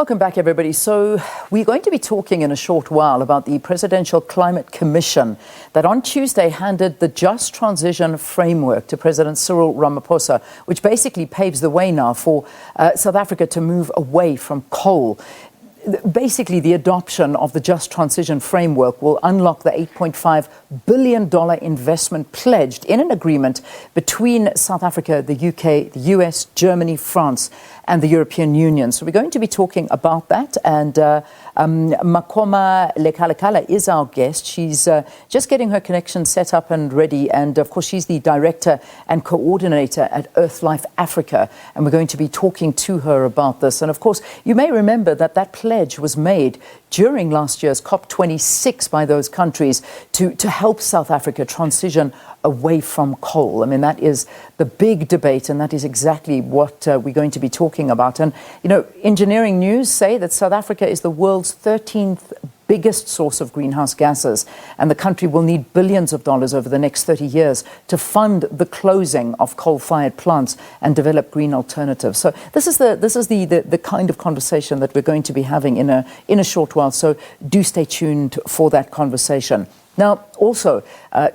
Welcome back, everybody. So we're going to be talking in a short while about the Presidential Climate Commission that on Tuesday handed the Just Transition Framework to President Cyril Ramaphosa, which basically paves the way now for South Africa to move away from coal. Basically, the adoption of the Just Transition Framework will unlock the $8.5 billion investment pledged in an agreement between South Africa, the UK, the US, Germany, France, and the European Union. So we're going to be talking about that. And Makoma Lekalekala is our guest. She's just getting her connection set up and ready. And of course, she's the director and coordinator at EarthLife Africa. And we're going to be talking to her about this. And of course, you may remember that that pledge was made during last year's COP26 by those countries to help South Africa transition away from coal. I mean, that is the big debate, and that is exactly what we're going to be talking about. And, you know, engineering news say that South Africa is the world's 13th biggest source of greenhouse gases, and the country will need billions of dollars over the next 30 years to fund the closing of coal-fired plants and develop green alternatives. So this is the kind of conversation that we're going to be having in a short while. So do stay tuned for that conversation. Now, also,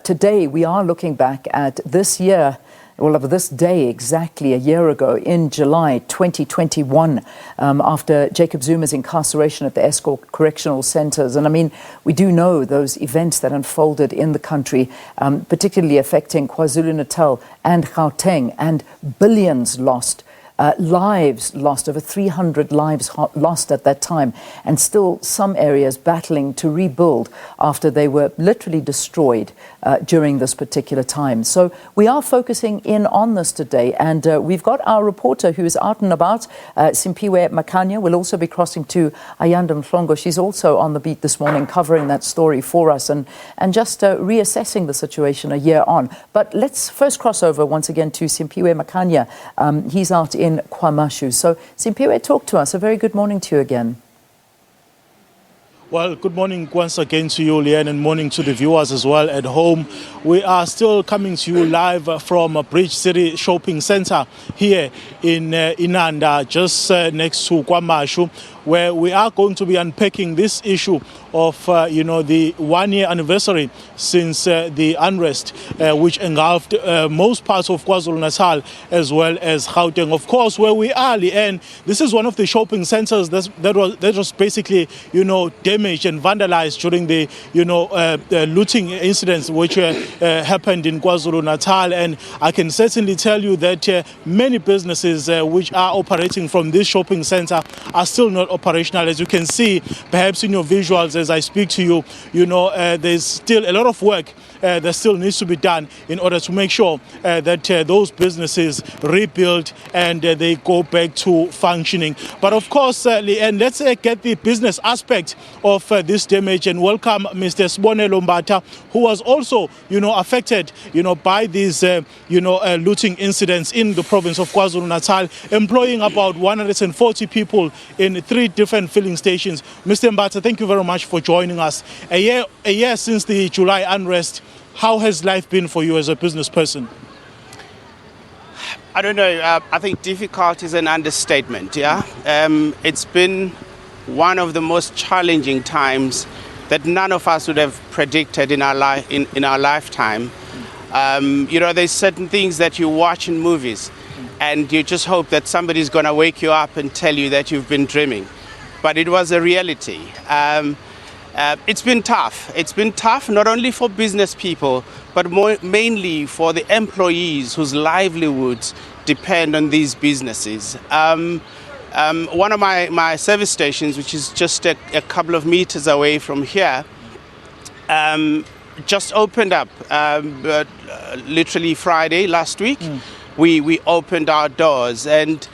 today we are looking back at this year, well, of this day exactly a year ago in July 2021, after Jacob Zuma's incarceration at the Estcourt Correctional Centres. And I mean, we do know those events that unfolded in the country, particularly affecting KwaZulu-Natal and Gauteng, and billions lost. Lives lost, over 300 lives lost at that time, and still some areas battling to rebuild after they were literally destroyed during this particular time. So we are focusing in on this today, and we've got our reporter who is out and about, Simphiwe Makhanya. We'll also be crossing to Ayanda Mhlongo. She's also on the beat this morning covering that story for us and just reassessing the situation a year on. But let's first cross over once again to Simphiwe Makhanya. He's out in KwaMashu. So, Simphiwe, talk to us. A very good morning to you again. Well, good morning once again to you, Leanne, and morning to the viewers as well at home. We are still coming to you live from Bridge City Shopping Centre here in Inanda, just next to KwaMashu, where we are going to be unpacking this issue of, the one-year anniversary since the unrest, which engulfed most parts of KwaZulu-Natal as well as Gauteng. Of course, where we are, Leanne, this is one of the shopping centres that was basically, damaged and vandalized during the, looting incidents which happened in KwaZulu-Natal. And I can certainly tell you that many businesses which are operating from this shopping centre are still not operational. As you can see, perhaps in your visuals as I speak to you, there's still a lot of work that still needs to be done in order to make sure that those businesses rebuild and they go back to functioning. But of course, and let's get the business aspect of this damage and welcome Mr. Sibonelo Mbata, who was also, affected, by these, looting incidents in the province of KwaZulu-Natal, employing about 140 people in 3 different filling stations. Mr. Mbata, thank you very much for joining us. A year since the July unrest, how has life been for you as a business person? I don't know. I think difficult is an understatement, yeah? It's been one of the most challenging times that none of us would have predicted in our lifetime. There's certain things that you watch in movies and you just hope that somebody's going to wake you up and tell you that you've been dreaming. But it was a reality. It's been tough. It's been tough not only for business people, but mainly for the employees whose livelihoods depend on these businesses. One of my service stations, which is just a couple of meters away from here, just opened up literally Friday last week. We opened our doors, and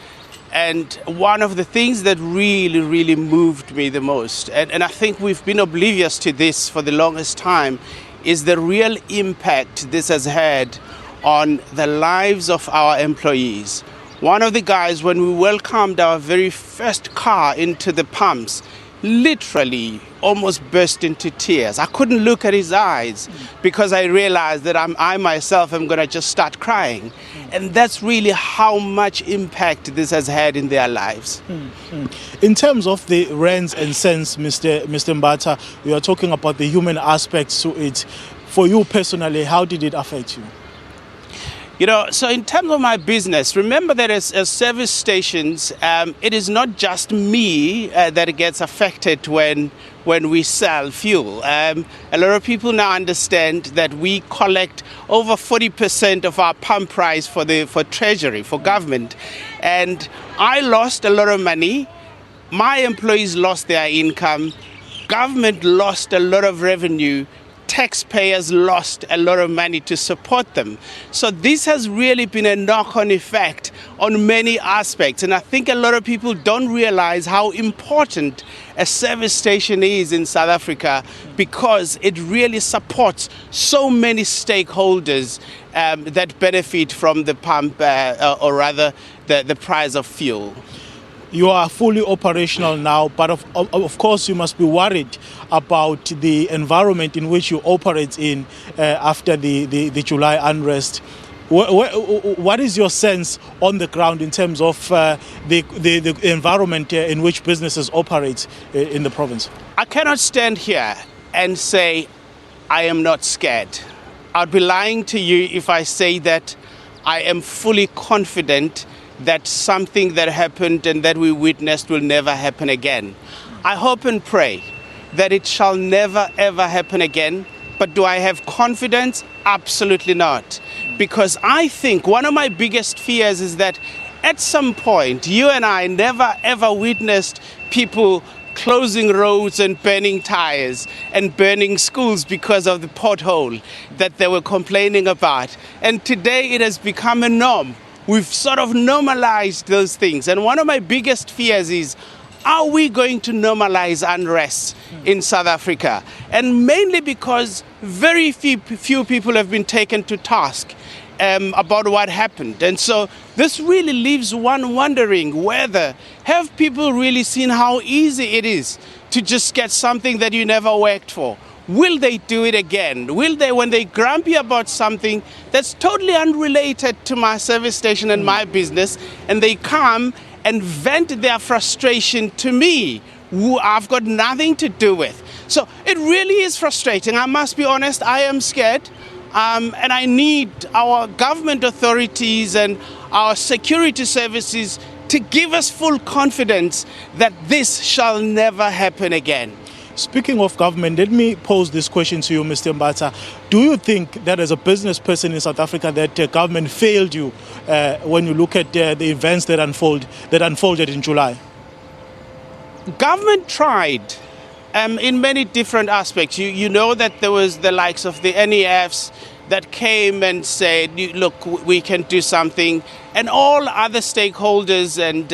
one of the things that really moved me the most, and I think we've been oblivious to this for the longest time, is the real impact this has had on the lives of our employees. One of the guys, when we welcomed our very first car into the pumps, literally almost burst into tears. I couldn't look at his eyes because I realized that I myself am going to just start crying. And that's really how much impact this has had in their lives. In terms of the rands and cents, Mr. Mbatha, we are talking about the human aspects to it. For you personally, how did it affect you? You know, so in terms of my business, remember that as service stations, it is not just me that gets affected when we sell fuel. A lot of people now understand that we collect over 40% of our pump price for Treasury, for government. And I lost a lot of money. My employees lost their income. Government lost a lot of revenue. Taxpayers lost a lot of money to support them. So this has really been a knock-on effect on many aspects. And I think a lot of people don't realize how important a service station is in South Africa, because it really supports so many stakeholders that benefit from the pump, or rather the price of fuel. You are fully operational now, but of course you must be worried about the environment in which you operate in after the July unrest. What is your sense on the ground in terms of the environment in which businesses operate in the province? I cannot stand here and say I am not scared. I'd be lying to you if I say that I am fully confident that something that happened and that we witnessed will never happen again. I hope and pray that it shall never ever happen again. But do I have confidence? Absolutely not. Because I think one of my biggest fears is that at some point, you and I never ever witnessed people closing roads and burning tires and burning schools because of the pothole that they were complaining about. And today it has become a norm. We've sort of normalized those things. And one of my biggest fears is, are we going to normalize unrest in South Africa? And mainly because very few people have been taken to task about what happened. And so this really leaves one wondering whether, have people really seen how easy it is to just get something that you never worked for? Will they do it again? Will they, when they're grumpy about something that's totally unrelated to my service station and my business, and they come and vent their frustration to me, who I've got nothing to do with? So it really is frustrating. I must be honest, I am scared. And I need our government authorities and our security services to give us full confidence that this shall never happen again. Speaking of government, let me pose this question to you, Mr. Mbatha. Do you think that as a business person in South Africa that government failed you when you look at the events that unfolded in July? Government tried in many different aspects. You know that there was the likes of the NEFs that came and said, look, we can do something. And all other stakeholders and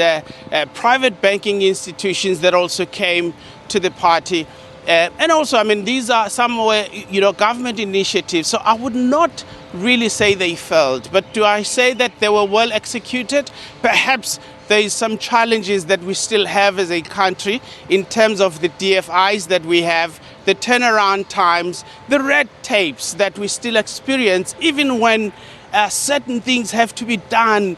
private banking institutions that also came to the party. And also, I mean, these are some government initiatives. So I would not really say they failed. But do I say that they were well executed? Perhaps there is some challenges that we still have as a country in terms of the DFIs that we have, the turnaround times, the red tapes that we still experience, even when certain things have to be done,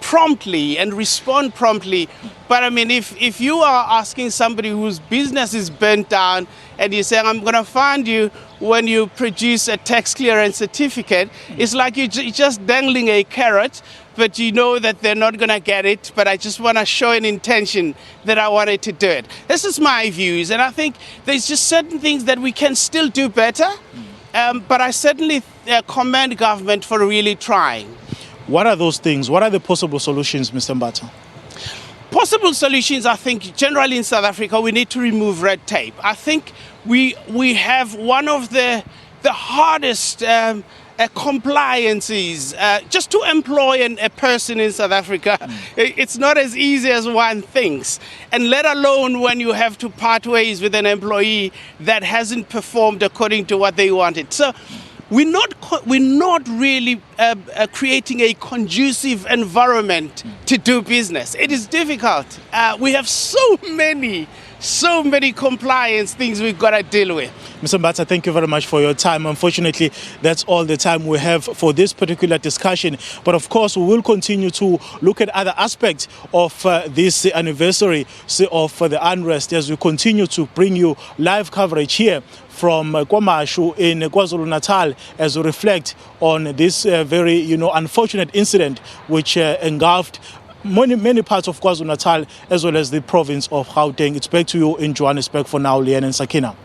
promptly and respond promptly. But I mean, if you are asking somebody whose business is burnt down and you're saying, I'm going to fund you when you produce a tax clearance certificate, it's like you're just dangling a carrot, but you know that they're not going to get it. But I just want to show an intention that I wanted to do it. This is my views. And I think there's just certain things that we can still do better. But I certainly commend government for really trying. What are those things? What are the possible solutions, Mr. Mbatha? Possible solutions, I think, generally in South Africa, we need to remove red tape. I think we have one of the hardest compliances just to employ a person in South Africa. It's not as easy as one thinks, and let alone when you have to part ways with an employee that hasn't performed according to what they wanted. So we're not really creating a conducive environment to do business. It is difficult. We have so many compliance things we've got to deal with. Mr. Mbatha, thank you very much for your time. Unfortunately, that's all the time we have for this particular discussion. But of course, we will continue to look at other aspects of this anniversary of the unrest as we continue to bring you live coverage here from KwaMashu in KwaZulu-Natal as we reflect on this very, unfortunate incident which engulfed many parts of KwaZulu-Natal as well as the province of Gauteng. It's back to you in Johannesburg for now, Leanne and Sakina.